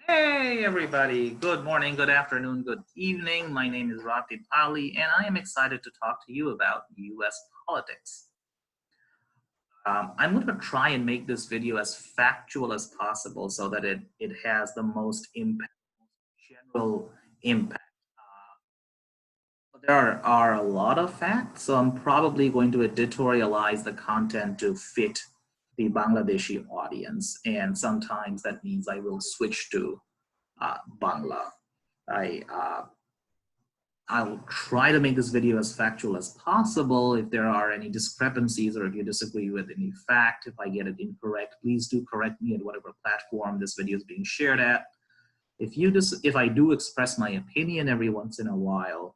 Hey everybody, good morning, good afternoon, good evening. My name is Ratib Ali and I am excited to talk to you about US politics. I'm going to try and make this video as factual as possible so that it has the most impact, general impact. There are a lot of facts, so I'm probably going to editorialize the content to fit the Bangladeshi audience, and sometimes that means I will switch to Bangla. I will try to make this video as factual as possible. If there are any discrepancies or if you disagree with any fact, if I get it incorrect, please do correct me at whatever platform this video is being shared at. If I do express my opinion every once in a while,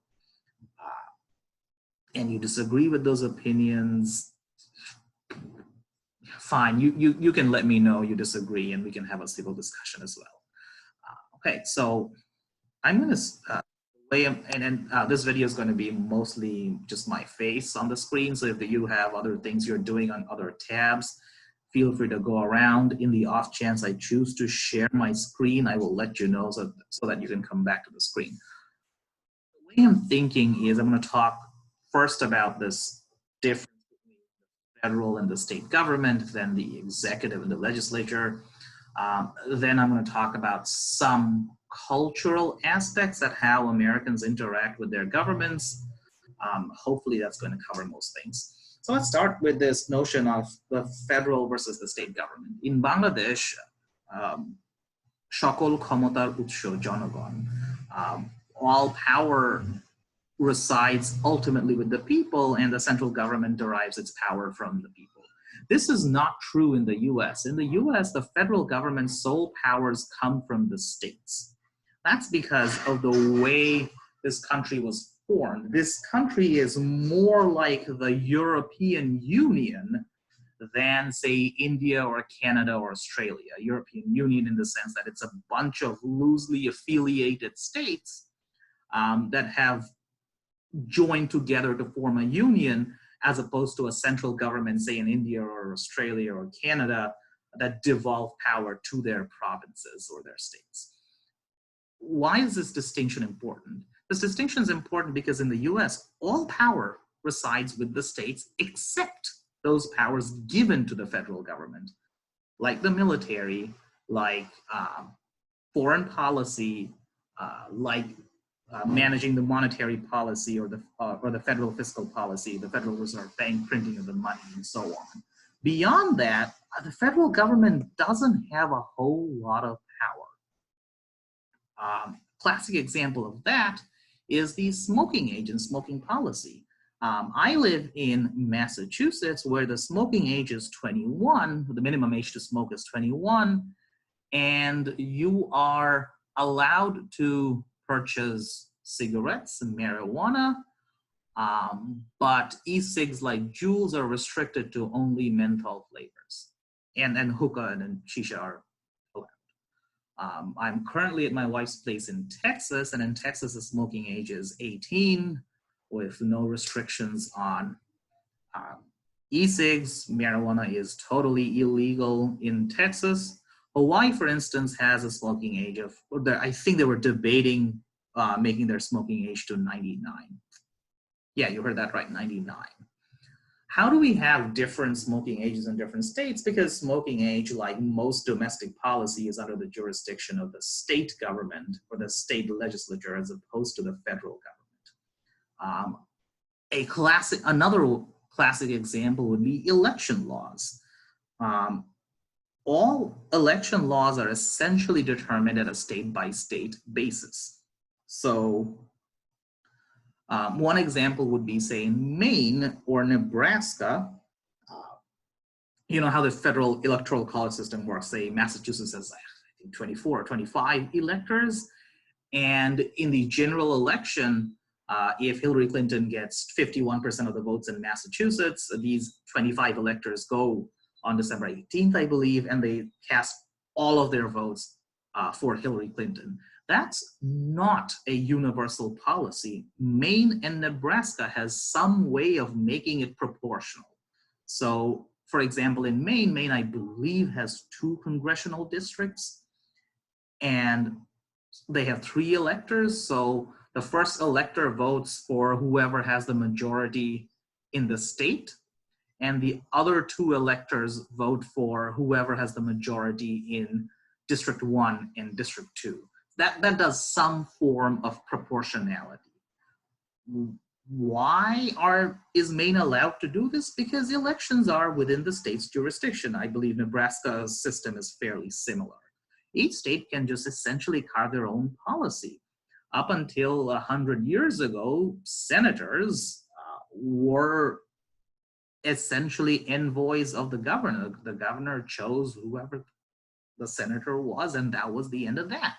and you disagree with those opinions, fine, you can let me know you disagree and we can have a civil discussion as well. Okay, so I'm going to this video is going to be mostly just my face on the screen. So if you have other things you're doing on other tabs, feel free to go around. In the off chance I choose to share my screen, I will let you know so that you can come back to the screen. The way I'm thinking is I'm going to talk first about this difference between the federal and the state government, then the executive and the legislature. Then I'm going to talk about some cultural aspects at how Americans interact with their governments. Hopefully that's going to cover most things. So let's start with this notion of the federal versus the state government. In Bangladesh, সকল ক্ষমতার উৎস জনগণ. All power resides ultimately with the people, and the central government derives its power from the people. This is not true in the US. In the US, the federal government's sole powers come from the states. That's because of the way this country was formed. This country is more like the European Union than, say, India or Canada or Australia. European Union in the sense that it's a bunch of loosely affiliated states that have joined together to form a union, as opposed to a central government, say in India or Australia or Canada, that devolve power to their provinces or their states. Why is this distinction important? This distinction is important because in the US, all power resides with the states except those powers given to the federal government, like the military, like foreign policy, like managing the monetary policy or the federal fiscal policy, the Federal Reserve Bank printing of the money, and so on. Beyond that, the federal government doesn't have a whole lot of power. Classic example of that is the smoking age and smoking policy. I live in Massachusetts, where the smoking age is 21, the minimum age to smoke is 21, and you are allowed to purchase cigarettes and marijuana, but e-cigs like Juuls are restricted to only menthol flavors, and hookah and shisha are allowed. I'm currently at my wife's place in Texas, and in Texas the smoking age is 18 with no restrictions on e-cigs. Marijuana is totally illegal in Texas. Hawaii, for instance, has a smoking age of, I think they were debating making their smoking age to 99. Yeah, you heard that right, 99. How do we have different smoking ages in different states? Because smoking age, like most domestic policy, is under the jurisdiction of the state government or the state legislature as opposed to the federal government. Another classic example would be election laws. All election laws are essentially determined at a state-by-state basis. So one example would be, say, in Maine or Nebraska, you know how the federal electoral college system works. Say Massachusetts has, I think, 24 or 25 electors, and in the general election, if Hillary Clinton gets 51% of the votes in Massachusetts, these 25 electors go on December 18th, I believe, and they cast all of their votes for Hillary Clinton. That's not a universal policy. Maine and Nebraska has some way of making it proportional. So, for example, in Maine, I believe has 2 congressional districts. and they have 3 electors. So the first elector votes for whoever has the majority in the state, and the other 2 electors vote for whoever has the majority in District 1 and District 2. That does some form of proportionality. Why is Maine allowed to do this? Because elections are within the state's jurisdiction. I believe Nebraska's system is fairly similar. Each state can just essentially carve their own policy. Up until 100 years ago, senators were essentially envoys of the governor. The governor chose whoever the senator was, and that was the end of that.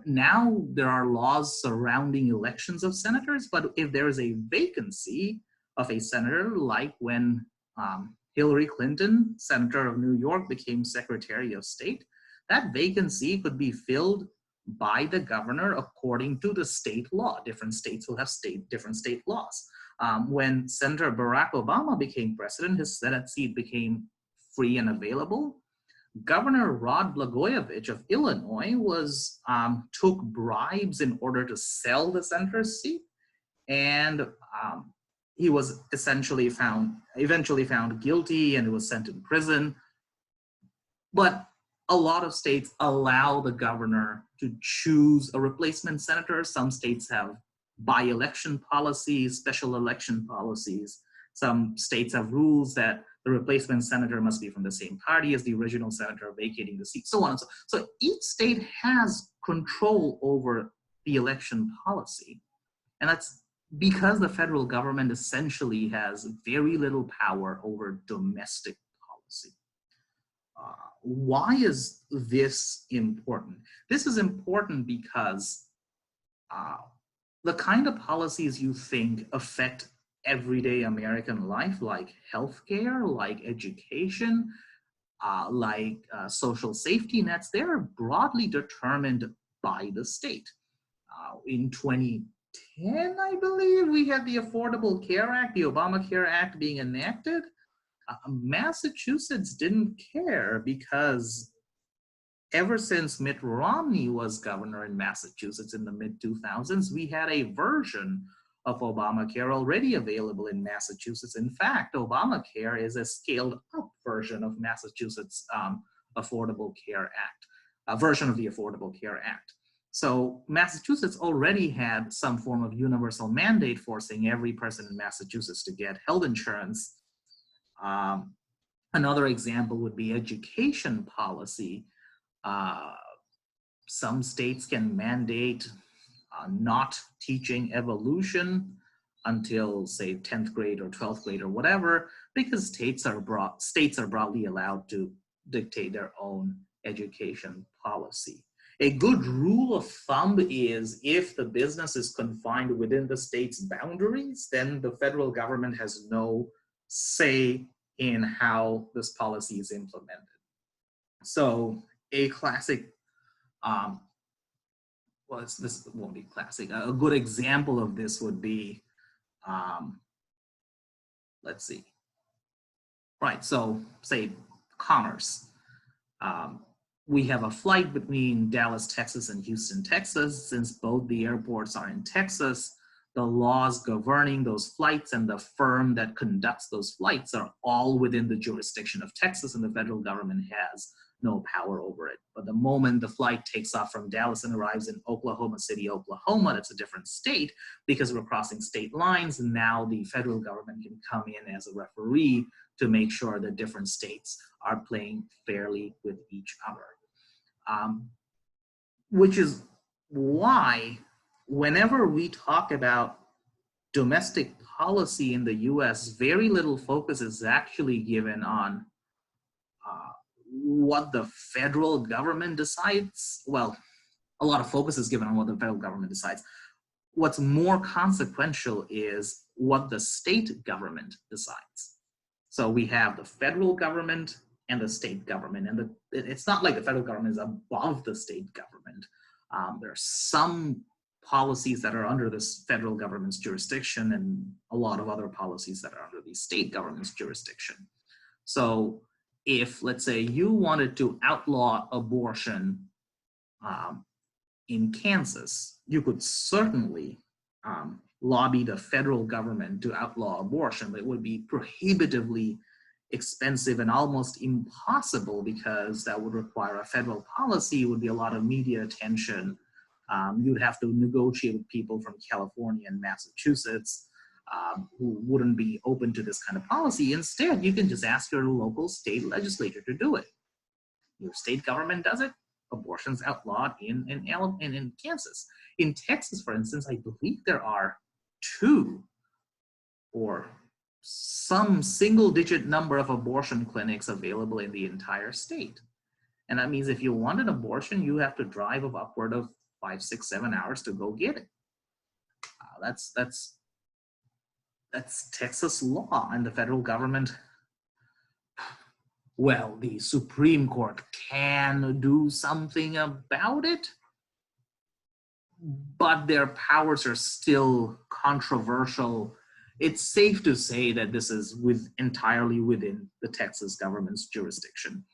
Now there are laws surrounding elections of senators, but if there is a vacancy of a senator, like when Hillary Clinton, Senator of New York, became Secretary of State, that vacancy could be filled by the governor according to the state law. Different states will have different state laws. When Senator Barack Obama became president, his Senate seat became free and available. Governor Rod Blagojevich of Illinois took bribes in order to sell the senator's seat, and he was eventually found guilty and was sent to prison. But a lot of states allow the governor to choose a replacement senator. Some states have by-election policies, special election policies. Some states have rules that the replacement senator must be from the same party as the original senator vacating the seat, so on and so on. So each state has control over the election policy. And that's because the federal government essentially has very little power over domestic policy. Why is this important? This is important because the kind of policies you think affect everyday American life, like healthcare, like education, like social safety nets, they're broadly determined by the state. In 2010, I believe, we had the Affordable Care Act, the Obamacare Act being enacted. Massachusetts didn't care because ever since Mitt Romney was governor in Massachusetts in the mid-2000s, we had a version of Obamacare already available in Massachusetts. In fact, Obamacare is a scaled-up version of Massachusetts' Affordable Care Act, a version of the Affordable Care Act. So Massachusetts already had some form of universal mandate forcing every person in Massachusetts to get health insurance. Another example would be education policy. Some states can mandate not teaching evolution until, say, 10th grade or 12th grade or whatever, because states are broadly allowed to dictate their own education policy. A good rule of thumb is if the business is confined within the state's boundaries, then the federal government has no say in how this policy is implemented. So a classic, this won't be classic, a good example of this would be, let's see. Right, so say commerce. We have a flight between Dallas, Texas and Houston, Texas. Since both the airports are in Texas, the laws governing those flights and the firm that conducts those flights are all within the jurisdiction of Texas, and the federal government has no power over it. But the moment the flight takes off from Dallas and arrives in Oklahoma City, Oklahoma, that's a different state because we're crossing state lines, and now the federal government can come in as a referee to make sure that different states are playing fairly with each other. Which is why whenever we talk about domestic policy in the US, very little focus is actually given on what the federal government decides. Well, a lot of focus is given on what the federal government decides. What's more consequential is what the state government decides. So we have the federal government and the state government, and it's not like the federal government is above the state government. There are some policies that are under this federal government's jurisdiction and a lot of other policies that are under the state government's jurisdiction. So if, let's say, you wanted to outlaw abortion in Kansas, you could certainly lobby the federal government to outlaw abortion, but it would be prohibitively expensive and almost impossible because that would require a federal policy, would be a lot of media attention. You'd have to negotiate with people from California and Massachusetts who wouldn't be open to this kind of policy. Instead, you can just ask your local state legislature to do it. Your state government does it, abortion's outlawed in Kansas. In Texas, for instance, I believe there are 2 or some single-digit number of abortion clinics available in the entire state. And that means if you want an abortion, you have to drive upward of 5, 6, 7 hours to go get it. That's Texas law, and the federal government, well, the Supreme Court can do something about it, but their powers are still controversial. It's safe to say that this is entirely within the Texas government's jurisdiction.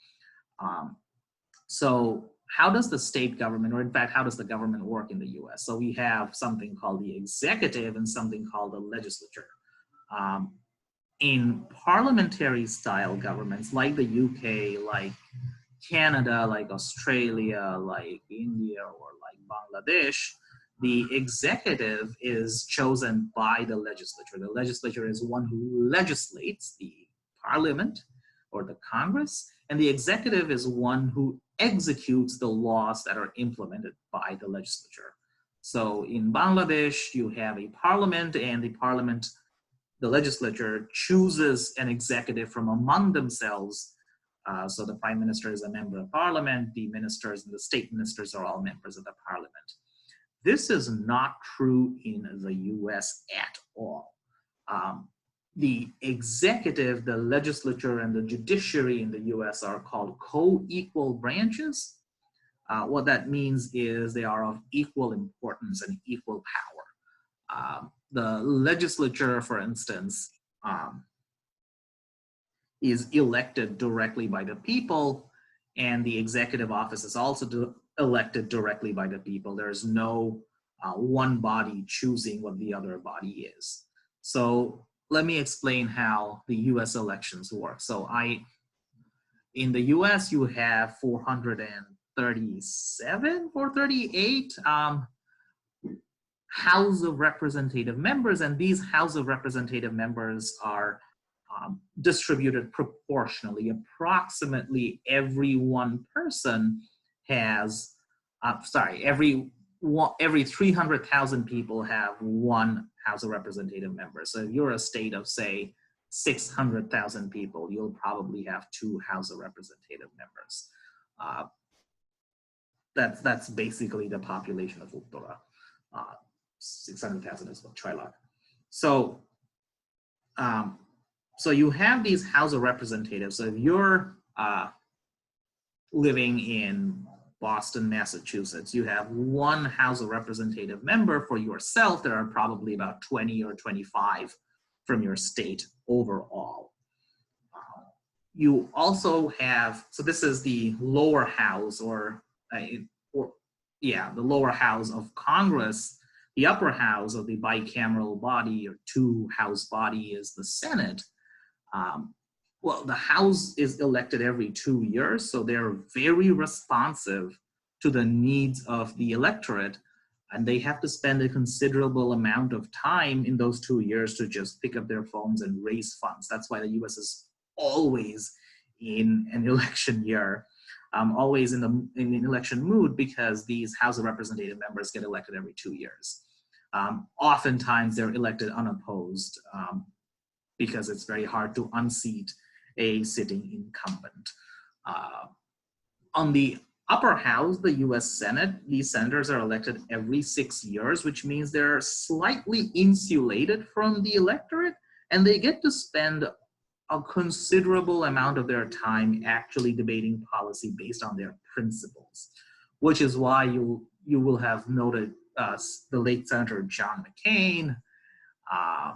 So how does the state government, or in fact, how does the government work in the US? So we have something called the executive and something called the legislature. In parliamentary style governments like the UK, like Canada, like Australia, like India, or like Bangladesh, the executive is chosen by the legislature. The legislature is one who legislates the parliament or the Congress, and the executive is one who executes the laws that are implemented by the legislature. So in Bangladesh, you have a parliament, and the legislature chooses an executive from among themselves. So the prime minister is a member of parliament, the ministers and the state ministers are all members of the parliament. This is not true in the US at all. The executive, the legislature, and the judiciary in the US are called co-equal branches. What that means is they are of equal importance and equal power. The legislature, for instance, is elected directly by the people, and the executive office is also elected directly by the people. There's no one body choosing what the other body is. So let me explain how the US elections work. So in the US, you have 437 or 38 House of Representative members, and these House of Representative members are distributed proportionally. Approximately every one person has, every 300,000 people have one House of Representative member. So if you're a state of, say, 600,000 people, you'll probably have 2 House of Representative members. That's basically the population of Uttora. 600,000 is what Trilog. So you have these House of Representatives. So if you're living in Boston, Massachusetts, you have one House of Representative member for yourself. There are probably about 20 or 25 from your state overall. You also have, so this is the lower house the lower house of Congress. The upper house of the bicameral body or 2-house body is the Senate. Well, the House is elected every 2 years, so they're very responsive to the needs of the electorate, and they have to spend a considerable amount of time in those 2 years to just pick up their phones and raise funds. That's why the US is always in an election year, always in an election mood, because these House of Representative members get elected every 2 years. Oftentimes they're elected unopposed because it's very hard to unseat a sitting incumbent. On the upper house, the US Senate, these senators are elected every 6 years, which means they're slightly insulated from the electorate, and they get to spend a considerable amount of their time actually debating policy based on their principles, which is why you will have noted the late Senator John McCain. I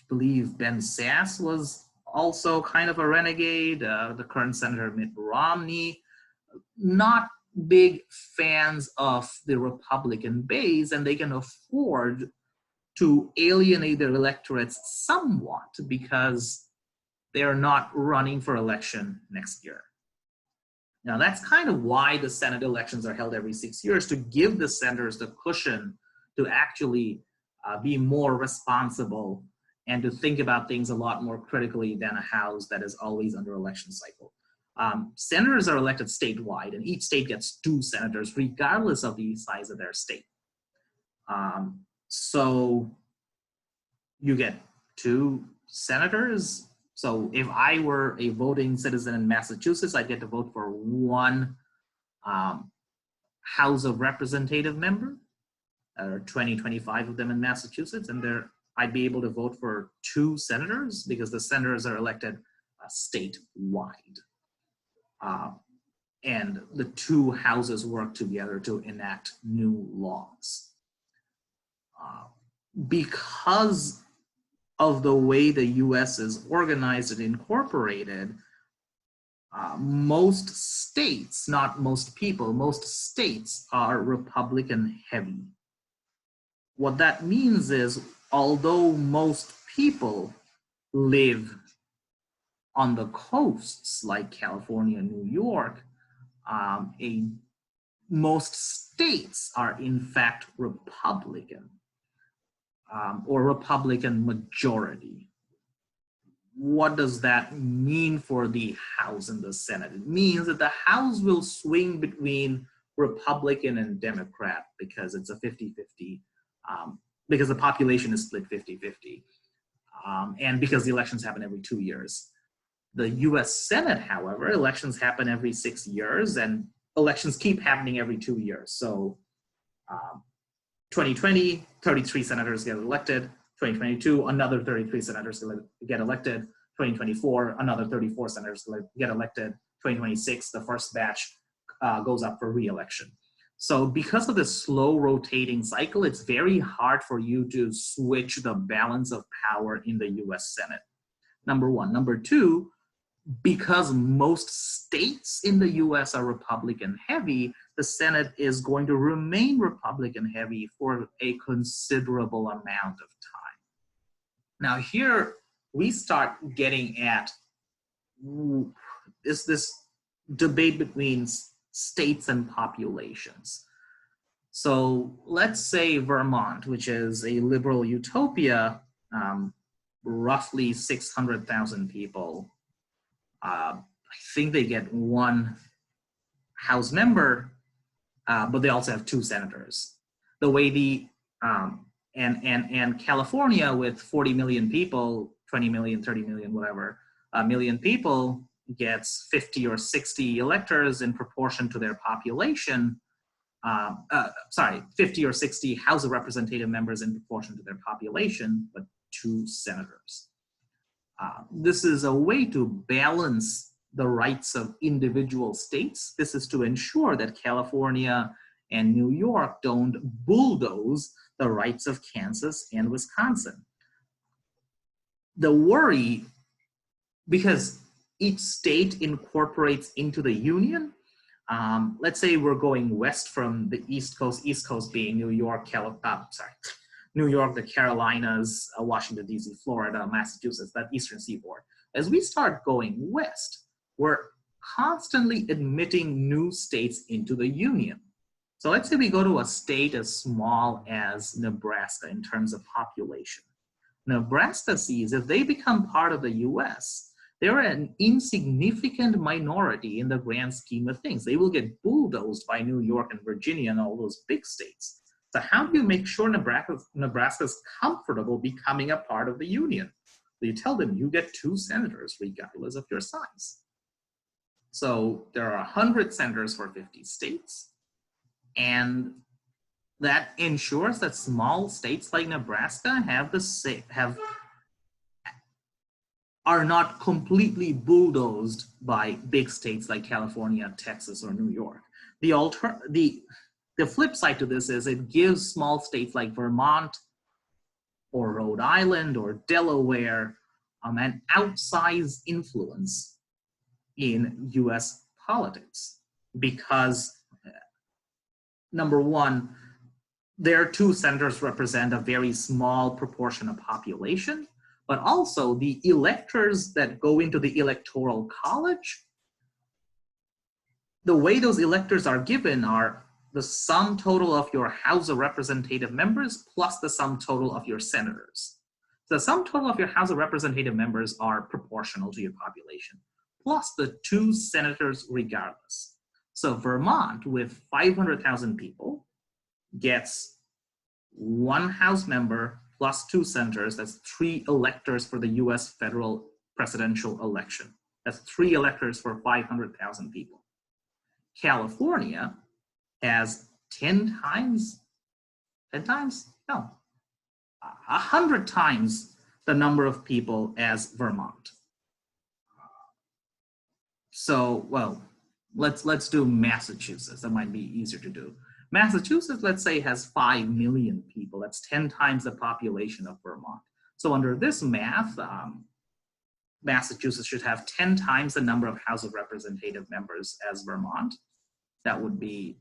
believe Ben Sasse was also kind of a renegade. The current Senator Mitt Romney, not big fans of the Republican base, and they can afford to alienate their electorates somewhat because they're not running for election next year. Now, that's kind of why the Senate elections are held every 6 years, to give the senators the cushion to actually be more responsible and to think about things a lot more critically than a House that is always under election cycle. Senators are elected statewide, and each state gets 2 senators regardless of the size of their state. So you get 2 senators. So if I were a voting citizen in Massachusetts, I'd get to vote for 1 House of Representative member. There are 25 of them in Massachusetts, and I'd be able to vote for 2 senators because the senators are elected statewide. And the 2 houses work together to enact new laws. Because of the way the US is organized and incorporated, most states, not most people, most states are Republican heavy. What that means is, although most people live on the coasts like California and New York, most states are in fact Republican or Republican majority. What does that mean for the House and the Senate? It means that the House will swing between Republican and Democrat because it's a 50-50, because the population is split 50-50, and because the elections happen every 2 years. The US Senate, however, elections happen every 6 years, and elections keep happening every 2 years. So 2020, 33 senators get elected. 2022, another 33 senators get elected. 2024, another 34 senators get elected. 2026, the first batch goes up for re-election. So because of this slow rotating cycle, it's very hard for you to switch the balance of power in the US Senate. Number one. Number two, because most states in the US are Republican heavy, the Senate is going to remain Republican heavy for a considerable amount of time. Now here we start getting at this debate between states and populations. So let's say Vermont, which is a liberal utopia, roughly 600,000 people. I think they get 1 House member, but they also have 2 senators. The way and California with 40 million people, 20 million, 30 million, whatever, million people gets 50 or 60 electors in proportion to their population. 50 or 60 House of Representative members in proportion to their population, but 2 senators. This is a way to balance the rights of individual states. This is to ensure that California and New York don't bulldoze the rights of Kansas and Wisconsin. The worry, because each state incorporates into the union, let's say we're going west from the East Coast being New York, New York, the Carolinas, Washington, D.C., Florida, Massachusetts, that eastern seaboard. As we start going west, we're constantly admitting new states into the union. So let's say we go to a state as small as Nebraska in terms of population. Nebraska sees if they become part of the US, they're an insignificant minority in the grand scheme of things. They will get bulldozed by New York and Virginia and all those big states. So how do you make sure Nebraska's comfortable becoming a part of the union? You tell them you get 2 senators regardless of your size. So there are 100 senators for 50 states, and that ensures that small states like Nebraska are not completely bulldozed by big states like California, Texas, or New York. The flip side to this is it gives small states like Vermont or Rhode Island or Delaware an outsized influence in US politics, because number one, their 2 senators represent a very small proportion of population, but also the electors that go into the electoral college, the way those electors are given are the sum total of your House of Representative members plus the sum total of your senators. The sum total of your House of Representative members are proportional to your population, plus the 2 senators regardless. So Vermont, with 500,000 people, gets 1 House member plus 2 senators. That's 3 electors for the US federal presidential election. That's 3 electors for 500,000 people. California has 100 times the number of people as Vermont. So, well, let's do Massachusetts. That might be easier to do. Massachusetts, let's say, has 5 million people. That's 10 times the population of Vermont. So under this math, Massachusetts should have 10 times the number of House of Representative members as Vermont. That would be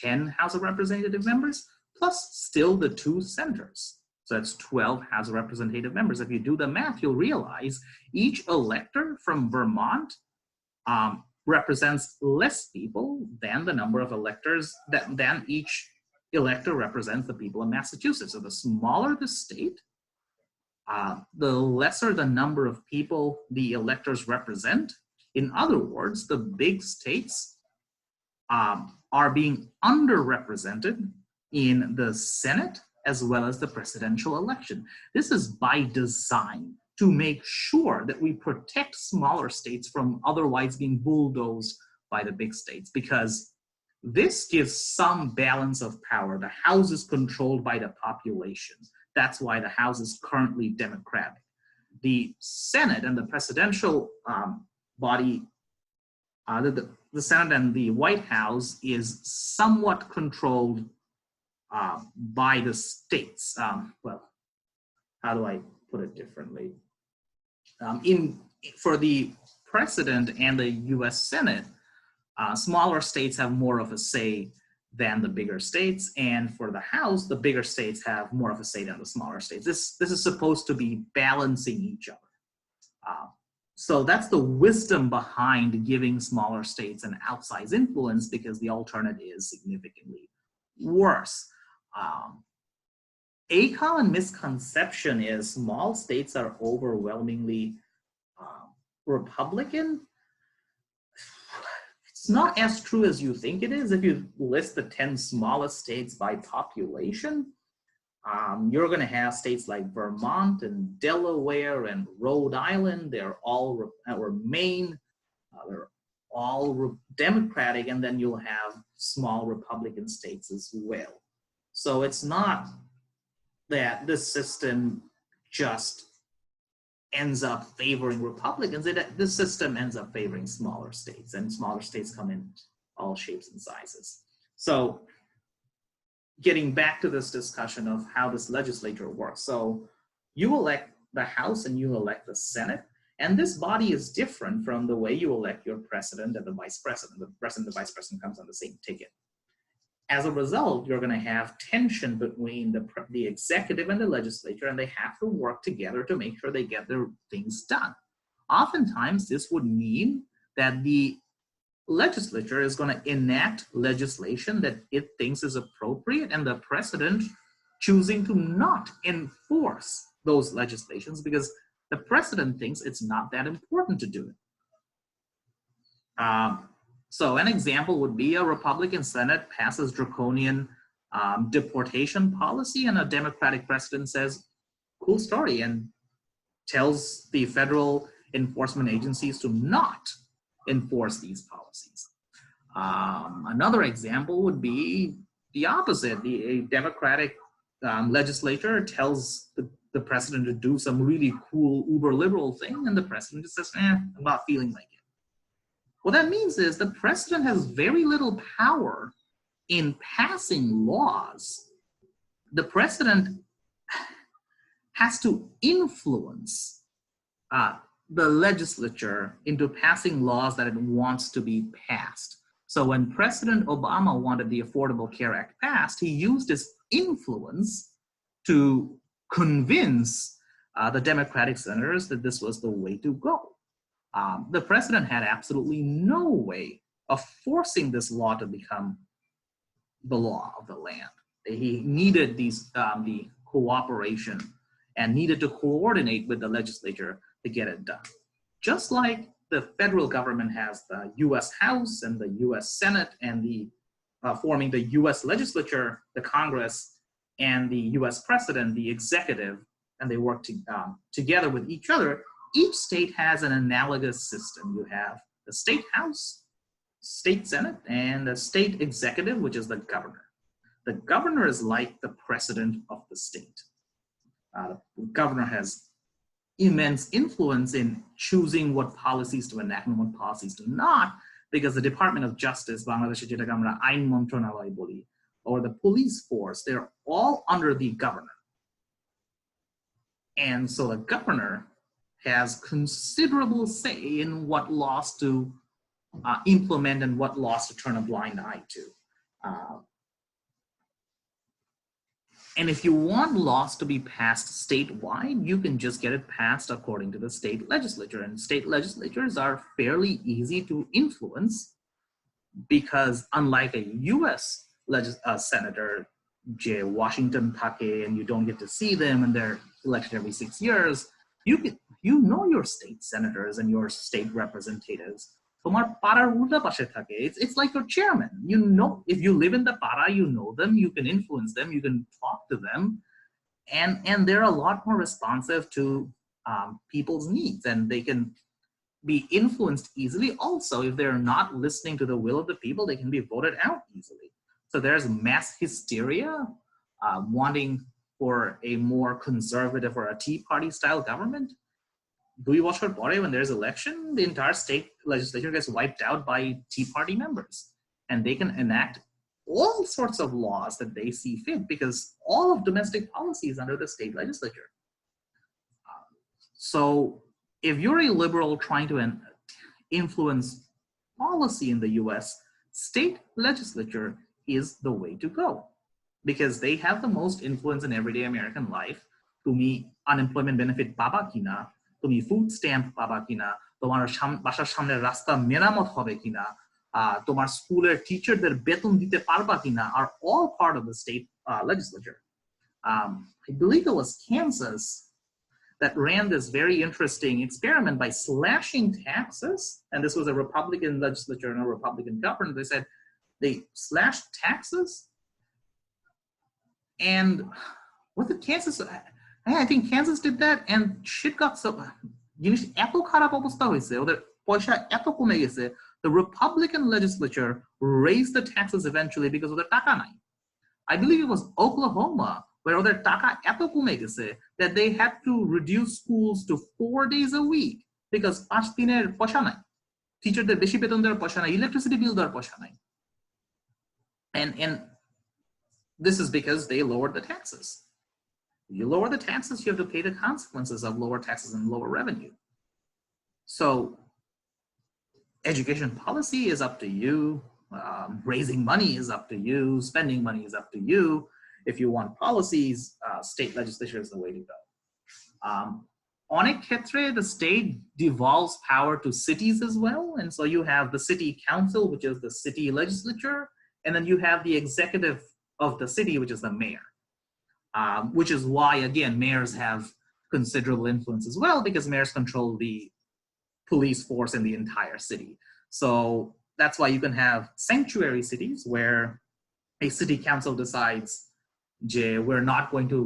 10 House of Representative members, plus still the 2 senators. So that's 12 House of Representative members. If you do the math, you'll realize each elector from Vermont represents less people than the number of electors than each elector represents the people of Massachusetts. So the smaller the state, the lesser the number of people the electors represent. In other words, the big states are being underrepresented in the Senate as well as the presidential election. This is by design to make sure that we protect smaller states from otherwise being bulldozed by the big states, because this gives some balance of power. The House is controlled by the population. That's why the House is currently Democratic. The Senate and the presidential body, the Senate and the White House is somewhat controlled by the states. Well, how do I put it differently? For the president and the US Senate, smaller states have more of a say than the bigger states, and for the House, the bigger states have more of a say than the smaller states. This is supposed to be balancing each other. So that's the wisdom behind giving smaller states an outsized influence, because the alternative is significantly worse. A common misconception is small states are overwhelmingly Republican. It's not as true as you think it is. If you list the 10 smallest states by population, you're going to have states like Vermont and Delaware and Rhode Island. They're all, or Maine, they're all Democratic, and then you'll have small Republican states as well. So it's not that this system just ends up favoring Republicans. This system ends up favoring smaller states, and smaller states come in all shapes and sizes. So getting back to this discussion of how this legislature works. So you elect the House and you elect the Senate, and this body is different from the way you elect your president and the vice president. The president and the vice president comes on the same ticket. As a result, you're going to have tension between the executive and the legislature, and they have to work together to make sure they get their things done. Oftentimes, this would mean that the legislature is going to enact legislation that it thinks is appropriate, and the president choosing to not enforce those legislations because the president thinks it's not that important to do it. So an example would be a Republican Senate passes draconian deportation policy, and a Democratic president says, cool story, and tells the federal enforcement agencies to not enforce these policies. Another example would be the opposite. A Democratic legislature tells the president to do some really cool uber liberal thing, and the president just says, I'm not feeling like it. What that means is the president has very little power in passing laws. The president has to influence the legislature into passing laws that it wants to be passed. So when President Obama wanted the Affordable Care Act passed, he used his influence to convince the Democratic senators that this was the way to go. The president had absolutely no way of forcing this law to become the law of the land. He needed the cooperation and needed to coordinate with the legislature to get it done. Just like the federal government has the US House and the US Senate and forming the US legislature, the Congress, and the US president, the executive, and they work together with each other. Each state has an analogous system. You have the state house, state senate, and the state executive, which is the governor. The governor is like the president of the state. The governor has immense influence in choosing what policies to enact and what policies to not, because the Department of Justice, Bangladesh যেটাকে আমরা আইন মন্ত্রণালয় বলি, or the police force, they're all under the governor. And so the governor has considerable say in what laws to implement and what laws to turn a blind eye to. And if you want laws to be passed statewide, you can just get it passed according to the state legislature. And state legislatures are fairly easy to influence because unlike a US senator, Washington থাকে, and you don't get to see them and they're elected every 6 years, you know your state senators and your state representatives. তোমার পাড়ার উল্টা পাশে থাকে. It's like your chairman. You know, if you live in the para, you know them, you can influence them, you can talk to them, and they're a lot more responsive to people's needs, and they can be influenced easily. Also, if they're not listening to the will of the people, they can be voted out easily. So there's mass hysteria wanting for a more conservative or a Tea Party style government. 2 বছর পরে, when there's election, the entire state legislature gets wiped out by Tea Party members, and they can enact all sorts of laws that they see fit because all of domestic policy is under the state legislature. So if you're a liberal trying to influence policy in the US, state legislature is the way to go because they have the most influence in everyday American life. তুমি unemployment benefit পাবা কিনা, তুমি food stamp পাবা কিনা, তোমার বাসার সামনে রাস্তা মেরামত হবে কিনা, তোমার স্কুলের টিচারদের বেতন দিতে পারবা কিনা are all part of the state legislature. I believe it was Kansas that ran this very interesting experiment by slashing taxes, and this was a Republican legislature and a Republican government. They said they slashed taxes, and what did Kansas? I think Kansas did that, and shit got so জিনিস এত খারাপ অবস্থা হয়েছে, ওদের পয়সা এত কমে গেছে, the Republican legislature raised the taxes eventually because ওদের টাকা নাই. I believe it was Oklahoma where ওদের টাকা এত কমে গেছে that they had to reduce schools to 4 days a week because 5 দিনের পয়সা নাই, টিচারদের বেশি বেতন দেওয়ার পয়সা নাই, ইলেকট্রিসিটি বিল দেওয়ার পয়সা নাই, and this is because they lowered the taxes. You lower the taxes, you have to pay the consequences of lower taxes and lower revenue. So education policy is up to you. Raising money is up to you. Spending money is up to you. If you want policies, state legislature is the way to go. অনেক ক্ষেত্রে, the state devolves power to cities as well. And so you have the city council, which is the city legislature. And then you have the executive of the city, which is the mayor. Which is why, again, mayors have considerable influence as well, because mayors control the police force in the entire city. So that's why you can have sanctuary cities where a city council decides, we're not going to,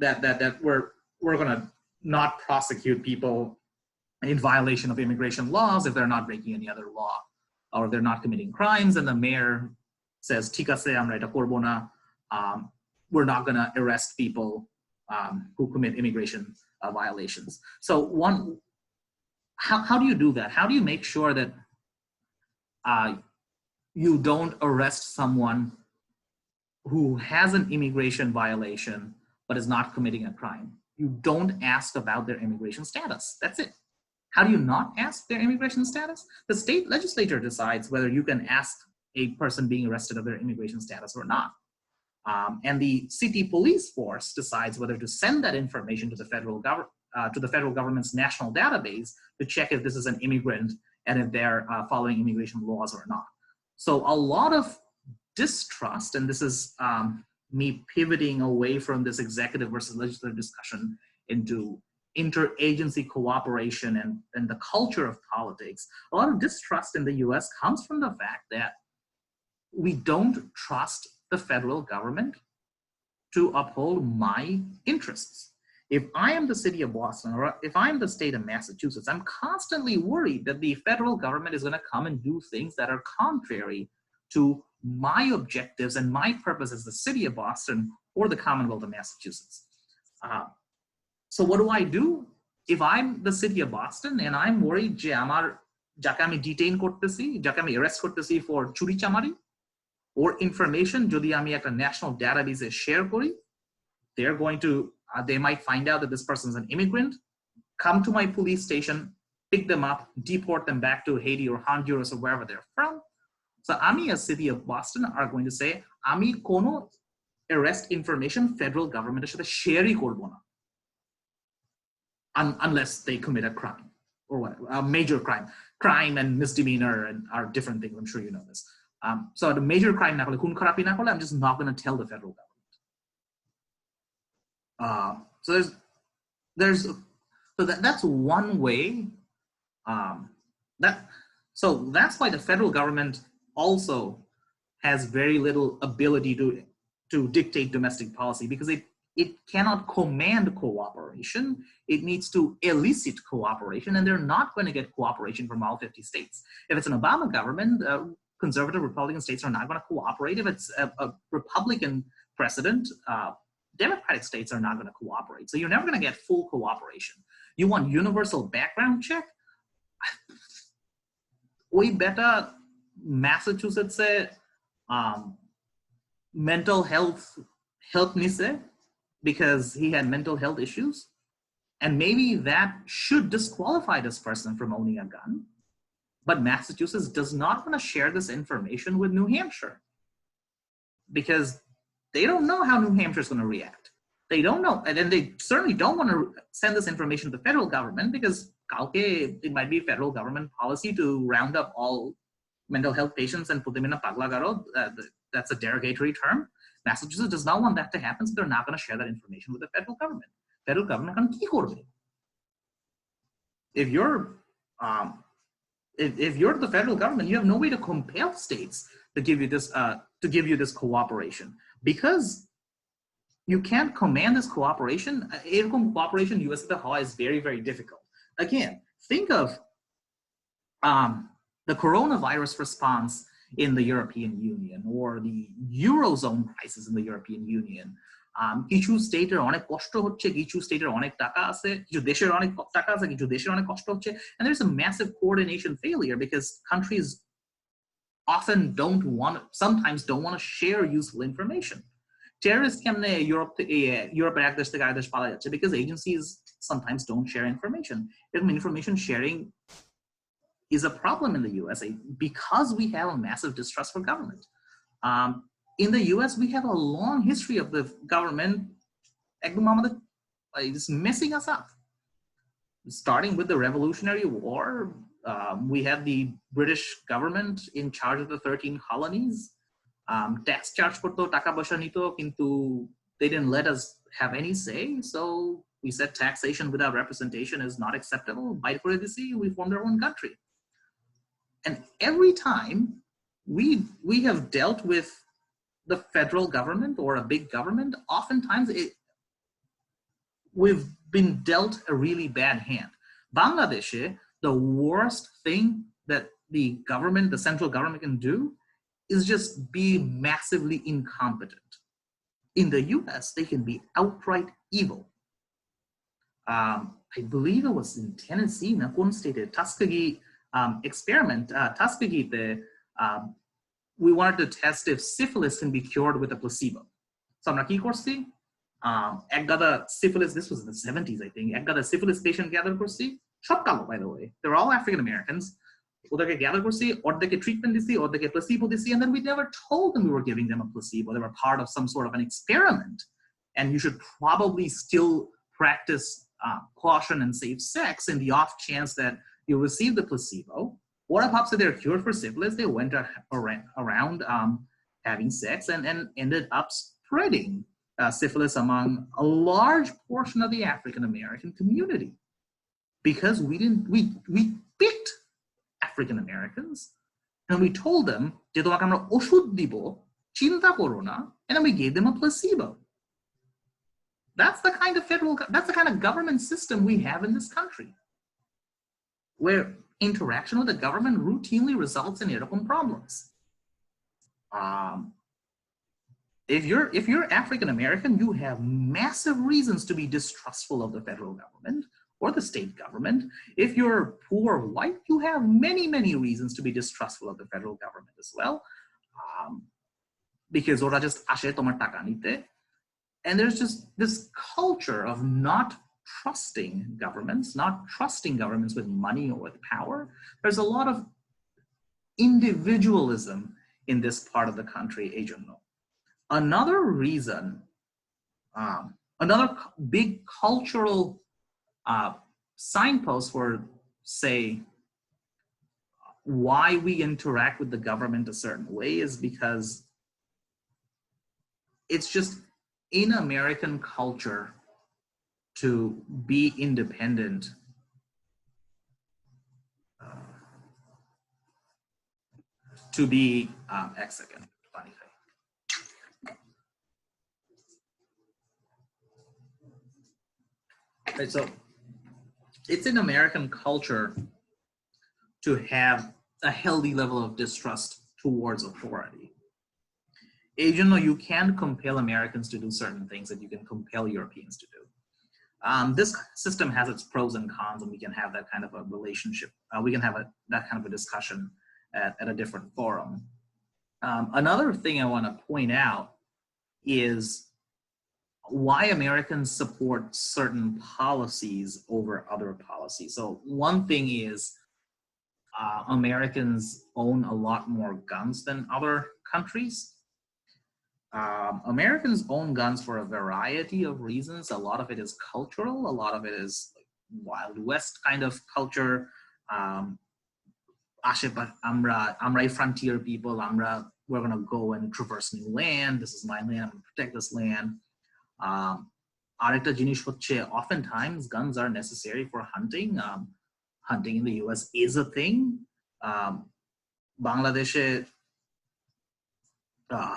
that we're going to not prosecute people in violation of immigration laws if they're not breaking any other law, or they're not committing crimes, and the mayor says, ঠিক আছে, আমরা এটা করব না. We're not going to arrest people who commit immigration violations. So how do you do that? How do you make sure that you don't arrest someone who has an immigration violation but is not committing a crime? You don't ask about their immigration status. That's it. How do you not ask their immigration status? The state legislature decides whether you can ask a person being arrested of their immigration status or not. And the city police force decides whether to send that information to the federal government's national database to check if this is an immigrant and if they're following immigration laws or not. So a lot of distrust, and this is me pivoting away from this executive versus legislative discussion into interagency cooperation and the culture of politics. A lot of distrust in the US comes from the fact that we don't trust the federal government to uphold my interests. If I am the city of Boston, or if I'm the state of Massachusetts, I'm constantly worried that the federal government is going to come and do things that are contrary to my objectives and my purpose as the city of Boston or the Commonwealth of Massachusetts. So what do? If I'm the city of Boston and I'm worried যে আমার যাকে আমি detain করতেছি, যাকে আমি arrest করতেছি for চুরি চামারি or information যদি আমি একটা national database share করি, they're going to they might find out that this person is an immigrant, come to my police station, pick them up, deport them back to Haiti or Honduras or wherever they're from. So আমি as city of Boston are going to say আমি কোনো arrest information federal government এর সাথে শেয়ারই করব না unless they commit a crime or whatever, a major crime. Crime and misdemeanor and are different things. I'm sure you know this. So the major crime na kole, khun kharapi na kole, I'm just not going to tell the federal government. So that's one way. So that's why the federal government also has very little ability to dictate domestic policy, because it cannot command cooperation. It needs to elicit cooperation, and they're not going to get cooperation from all 50 states. If it's an Obama government, conservative Republican states are not going to cooperate. If it's a Republican president, Democratic states are not going to cooperate. So you're never going to get full cooperation. You want universal background check? We better Massachusetts mental health help nise because he had mental health issues, and maybe that should disqualify this person from owning a gun. But Massachusetts does not want to share this information with New Hampshire because they don't know how New Hampshire is going to react. They don't know, and then they certainly don't want to send this information to the federal government because it might be federal government policy to round up all mental health patients and put them in a paglagaro. That's a derogatory term. Massachusetts does not want that to happen, so they're not going to share that information with the federal government. Federal government can ki korbe? If you're the federal government, you have no way to compel states to give you this cooperation, because you can't command this cooperation. Cooperation US is very, very difficult. Again, think of the coronavirus response in the European Union or the Eurozone crisis in the European Union. কিছু স্টেটের অনেক কষ্ট হচ্ছে, কিছু স্টেটের অনেক টাকা আছে, কিছু দেশের অনেক টাকা আছে, কিছু দেশের অনেক কষ্ট হচ্ছে, and there's a massive coordination failure because countries sometimes don't want to share useful information. Terrorists কেমনে ইউরোপের এক দেশ থেকে আরেক দেশ পালা যাচ্ছে because agencies sometimes don't share information. Information sharing is a problem in the USA because we have a massive distrust for government. In the US, we have a long history of the government just messing us up. Starting with the Revolutionary War, we had the British government in charge of the 13 colonies. Tax charge korto, taka poisha nito, kintu they didn't let us have any say. So we said taxation without representation is not acceptable. By BDC, we formed our own country. And every time we have dealt with the federal government or a big government, oftentimes we've been dealt a really bad hand. Bangladesh, the worst thing that the central government can do is just be massively incompetent. In the US, they can be outright evil. I believe it was in Tennessee, Nakon State, Tuskegee experiment, Tuskegee, we wanted to test if syphilis can be cured with a placebo. So I'm ki korsi, syphilis, this was in the 70s, I think. Ekgada syphilis patient gather korsi, সব কালো, by the way. They're all African Americans. ওদেরকে gather করছি, অর্ধেকে treatment দিছি, অর্ধেকে placebo দিছি, and then we never told them we were giving them a placebo. They were part of some sort of an experiment. And you should probably still practice caution and safe sex in the off chance that you receive the placebo. Or if perhaps they're cured for syphilis, they went around having sex and ended up spreading syphilis among a large portion of the African American community. Because we picked African Americans and we told them, and then we gave them a placebo. That's the kind of government system we have in this country, where interaction with the government routinely results in erokom problems. If you're African American, you have massive reasons to be distrustful of the federal government or the state government. If you're poor white, you have many reasons to be distrustful of the federal government as well, because ora just ashe tomar taka nite. And there's just this culture of not trusting governments with money or with power. There's a lot of individualism in this part of the country, Asian. Another reason, another big cultural signpost for, say, why we interact with the government a certain way is because it's just in American culture to be independent. To be, second, funny thing. Okay, so it's in American culture to have a healthy level of distrust towards authority. Asian, you can't compel Americans to do certain things that you can compel Europeans to do. This system has its pros and cons, and we can have that kind of a relationship. We can have that kind of a discussion at a different forum. Another thing I want to point out is why Americans support certain policies over other policies. So one thing is Americans own a lot more guns than other countries. Americans own guns for a variety of reasons. A lot of it is cultural. A lot of it is like Wild West kind of culture. Amra frontier people. We're going to go and traverse new land. This is my land. I'm going to protect this land. Arekta jinish hocche, oftentimes guns are necessary for hunting. Hunting in the US is a thing. Bangladeshe,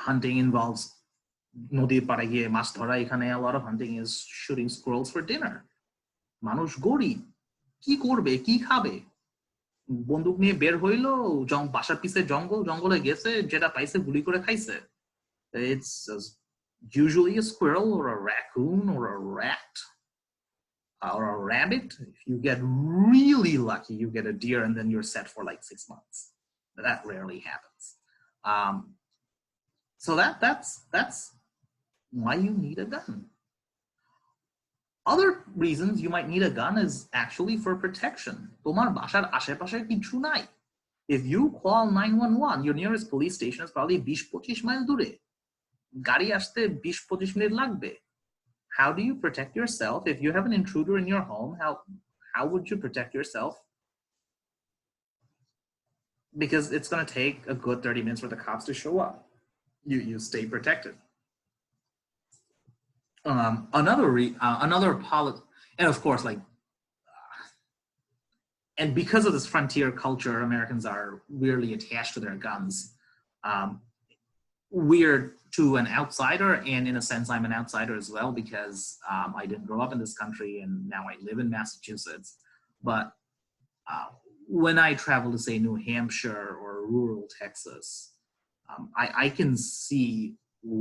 hunting involves নদীর পাড়ে গিয়ে মাছ ধরা. এখানে a lot of hunting is shooting squirrels for dinner. মানুষ গরিব, কি করবে, কি খাবে? বন্দুক নিয়ে বের হইলো, বাসার পিছে জঙ্গলে গেছে, যেটা পাইছে গুলি করে খাইছে. It's usually a squirrel or a raccoon or a rat or a rabbit. If you get really lucky, you get a deer and then you're set for like 6 months. That rarely happens. So that's why you need a gun. Other reasons you might need a gun is actually for protection. Tomar bashar ashepashe kichu nai. If you call 911, your nearest police station is probably 20-25 mile dure. Gari ashte 20-25 minute lagbe. How do you protect yourself if you have an intruder in your home? How would you protect yourself? Because it's going to take a good 30 minutes for the cops to show up. You stay protected. Another policy, and of course, like, and because of this frontier culture, Americans are weirdly attached to their guns. Weird to an outsider, and in a sense, I'm an outsider as well because I didn't grow up in this country, and now I live in Massachusetts. But when I travel to, say, New Hampshire or rural Texas, I can see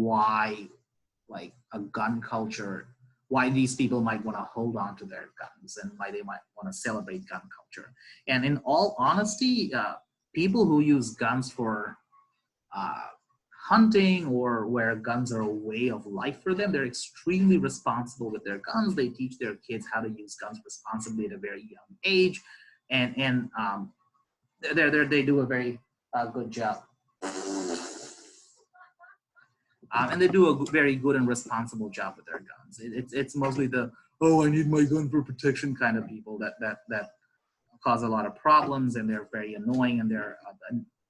why, like, a gun culture, why these people might want to hold on to their guns and why they might want to celebrate gun culture. And in all honesty, people who use guns for hunting or where guns are a way of life for them. They're extremely responsible with their guns. They teach their kids how to use guns responsibly at a very young age, and they do a very good job. And they do a very good and responsible job with their guns. It's mostly the, oh, I need my gun for protection kind of people that cause a lot of problems, and they're very annoying, and they're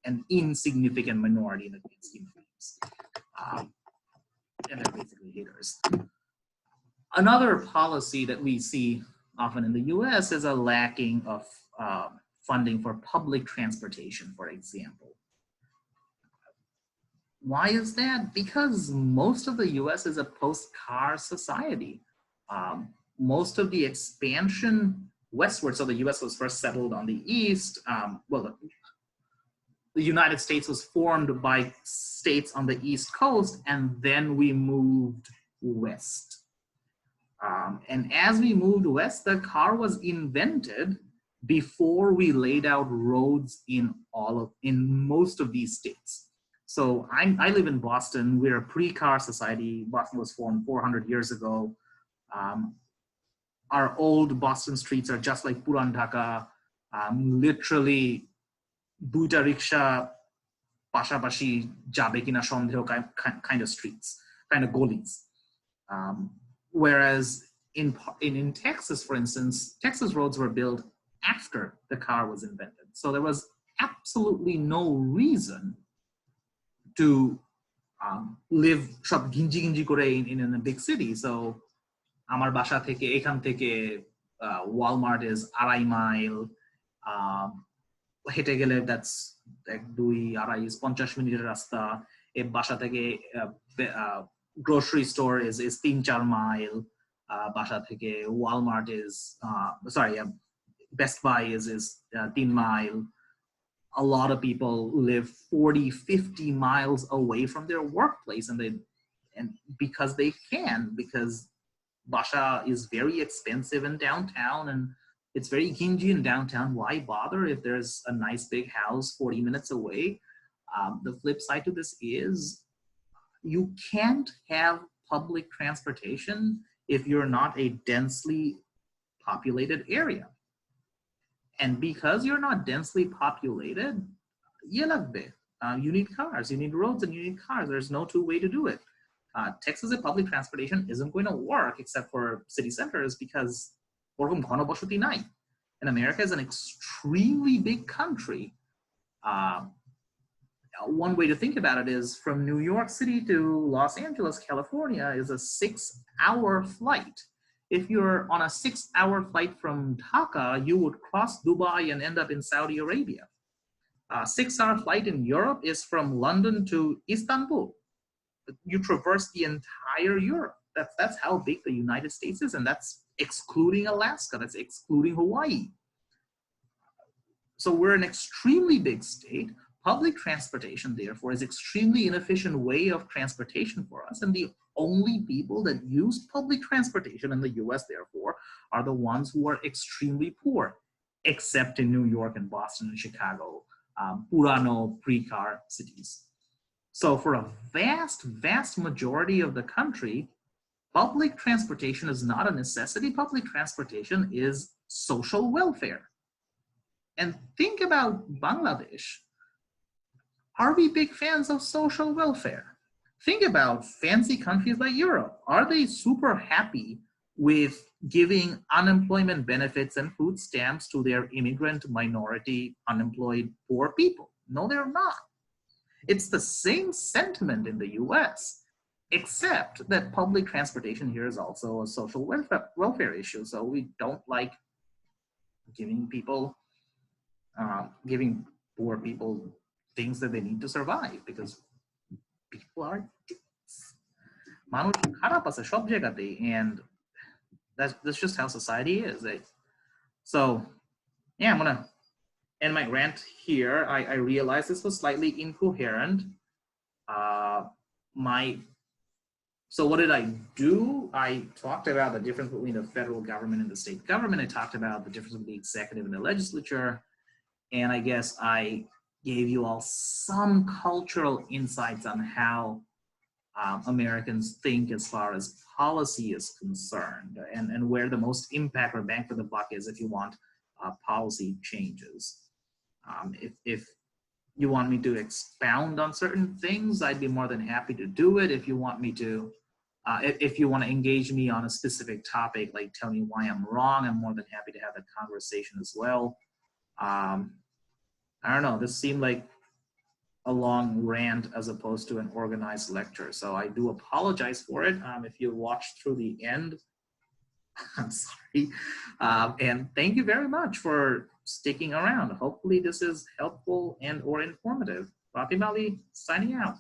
an insignificant minority in the scheme of things. And they're basically haters. Another policy that we see often in the US is a lacking of funding for public transportation, for example. Why is that? Because most of the US is a post-car society. Most of the expansion westward, so the US was first settled on the east. Well, the United States was formed by states on the East Coast, and then we moved west. And as we moved west, the car was invented before we laid out roads in most of these states. So I live in Boston. We're a pre-car society. Boston was formed 400 years ago. Our old Boston streets are just like Puran Dhaka, literally duita rickshaw pashapashi jabe kina sondeo kind of streets, kind of gullies. Whereas in Texas, for instance, Texas roads were built after the car was invented. So there was absolutely no reason to live shop ginji kore in a big city. So amar basha theke ekhan theke Walmart is 2.5 mile. হেঁটে গেলে that's like 2-2.5 মিনিটের রাস্তা। এ বাসা থেকে grocery store is 3-4 mile. বাসা থেকে Walmart is Best Buy is 3 mile. A lot of people live 40-50 miles away from their workplace, and because they can, because Basha is very expensive in downtown, and it's very gingy in downtown. Why bother if there's a nice big house 40 minutes away? The flip side to this is you can't have public transportation if you're not a densely populated area. And because you're not densely populated, you need cars, you need roads, and you need cars. There's no two way to do it. Texas public transportation isn't going to work except for city centers because and America is an extremely big country. One way to think about it is from New York City to Los Angeles, California is a 6-hour flight. If you're on a 6-hour flight from Dhaka, you would cross Dubai and end up in Saudi Arabia. A 6-hour flight in Europe is from London to Istanbul. You traverse the entire Europe. That's how big the United States is, and that's excluding Alaska, that's excluding Hawaii. So we're an extremely big state. Public transportation, therefore, is extremely inefficient way of transportation for us, and the only people that use public transportation in the US, therefore, are the ones who are extremely poor, except in New York and Boston and Chicago, Purano pre-car cities. So for a vast majority of the country, public transportation is not a necessity. Public transportation is social welfare. And think about Bangladesh. Are we big fans of social welfare? Think about fancy countries like Europe. Are they super happy with giving unemployment benefits and food stamps to their immigrant, minority, unemployed, poor people? No, they're not. It's the same sentiment in the US, except that public transportation here is also a social welfare issue. So we don't like giving poor people things that they need to survive, because people are and that's just how society is. So yeah, I'm gonna end my rant here. I realized this was slightly incoherent. So what did I do? I talked about the difference between the federal government and the state government. I talked about the difference between the executive and the legislature. And I guess I gave you all some cultural insights on how Americans think as far as policy is concerned, and where the most impact or bang for the buck is if you want policy changes. If you want me to expound on certain things, I'd be more than happy to do it. If you want me to, if you want to engage me on a specific topic, like tell me why I'm wrong, I'm more than happy to have that conversation as well. I don't know, this seemed like a long rant as opposed to an organized lecture. So I do apologize for it. If you watched through the end, I'm sorry. And thank you very much for sticking around. Hopefully this is helpful and or informative. Ratib Ali signing out.